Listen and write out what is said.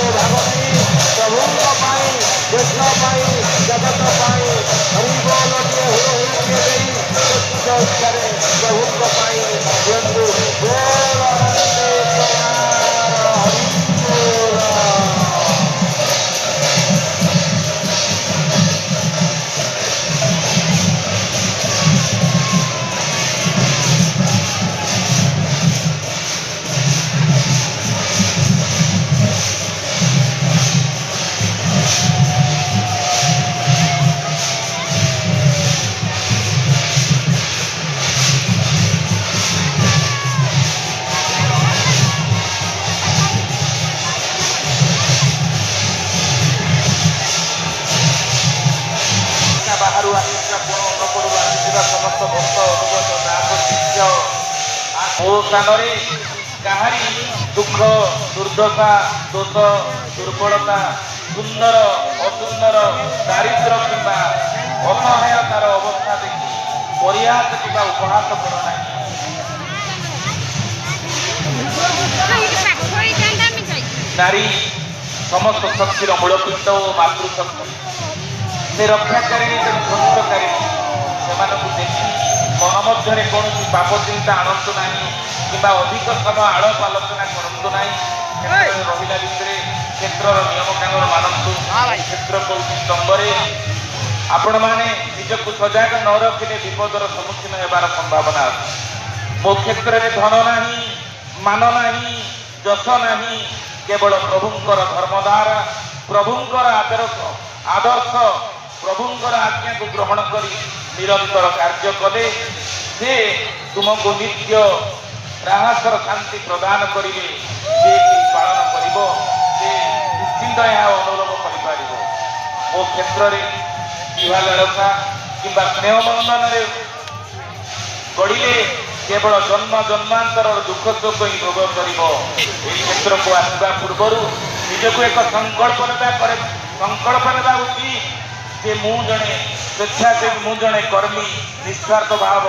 ରେ ଭାଗ ନେଇ ପ୍ରଭୁଙ୍କ ପାଇଁ ଦେଶ ପାଇଁ ଜଗତ ପାଇଁ ହରିବୋଲଟିଏ ହୁଳହୁଳିଟିଏ ଦେଇ ନିଜ ଇଚ୍ଛାରେ ପ୍ରଭୁଙ୍କ ପାଇଁ ଦିଅନ୍ତୁ ବୋଲ ନନ୍ଦେଶ୍ୱର ହରିବୋଲ। ବାହାରୁ ଆସିଥିବା କୋଣ ଅନୁକୋଣରୁ ଆସିଥିବା ସମସ୍ତ ଭକ୍ତ ଅନୁଗତ ଦାସ ଶିଷ୍ୟ ମୋ ସ୍ଥାନରେ କାହାରି ଦୁଃଖ ଦୁର୍ଦ୍ଦଶା ଦୋଷ ଦୁର୍ବଳତା ସୁନ୍ଦର ଅସୁନ୍ଦର ଦାରିଦ୍ର୍ୟ କିମ୍ବା ଅସହାୟତାର ଅବସ୍ଥା ଦେଖି ପରିହାସ କିମ୍ବା ଉପହାସ କର ନାହିଁ। ନାରୀ ସମସ୍ତ ଶକ୍ତିର ମୂଳପୃଷ୍ଠ ଓ ମାତୃଶକ୍ତି ସେ ରକ୍ଷାକାରିଣୀ ଏବଂ ଧ୍ୱଂସକାରିଣୀ। ସେମାନଙ୍କୁ ଦେଖି ମନ ମଧ୍ୟରେ କୌଣସି ପାପ ଚିନ୍ତା ଆଣନ୍ତୁ ନାହିଁ କିମ୍ବା ଅଧିକ ସମୟ ଆଳପ ଆଲୋଚନା କରନ୍ତୁ ନାହିଁ। କ୍ଷେତ୍ରରେ ରହିଲା ଭିତରେ କ୍ଷେତ୍ରର ନିୟମ କାନୁନ ମାନନ୍ତୁ। କ୍ଷେତ୍ର କହୁଛି ସ୍ତମ୍ଭରେ ଆପଣମାନେ ନିଜକୁ ସଜାଗ ନ ରଖିଲେ ବିପଦର ସମ୍ମୁଖୀନ ହେବାର ସମ୍ଭାବନା ଅଛି। ମୋ କ୍ଷେତ୍ରରେ ଧନ ନାହିଁ ମାନ ନାହିଁ ଯଶ ନାହିଁ କେବଳ ପ୍ରଭୁଙ୍କର ଧର୍ମଧାର ପ୍ରଭୁଙ୍କର ଆଦର୍ଶ ପ୍ରଭୁଙ୍କର ଆଜ୍ଞାକୁ ଗ୍ରହଣ କରି ନିରନ୍ତର କାର୍ଯ୍ୟ କଲେ ସେ ତୁମକୁ ନିତ୍ୟ ରାହାସର ଶାନ୍ତି ପ୍ରଦାନ କରିବେ। ଯେ ପାଳନ କରିବ ସେ ନିଶ୍ଚିନ୍ତ ଏହା ଅନୁଭବ କରିପାରିବ। ମୋ କ୍ଷେତ୍ରରେ ବିବାହ ଲାଳସା କିମ୍ବା ସ୍ନେହ ବନ୍ଧନରେ ଗଢ଼ିଲେ କେବଳ ଜନ୍ମ ଜନ୍ମାନ୍ତରର ଦୁଃଖ ଶୋକ ହିଁ ଭୋଗ କରିବ। ଏହି କ୍ଷେତ୍ରକୁ ଆସିବା ପୂର୍ବରୁ ନିଜକୁ ଏକ ସଂକଳ୍ପ ନେବା ଉଚିତ ଯେ ମୁଁ ଜଣେ ସ୍ୱେଚ୍ଛାସେବୀ ମୁଁ ଜଣେ କର୍ମୀ ନିଃସ୍ୱାର୍ଥ ଭାବ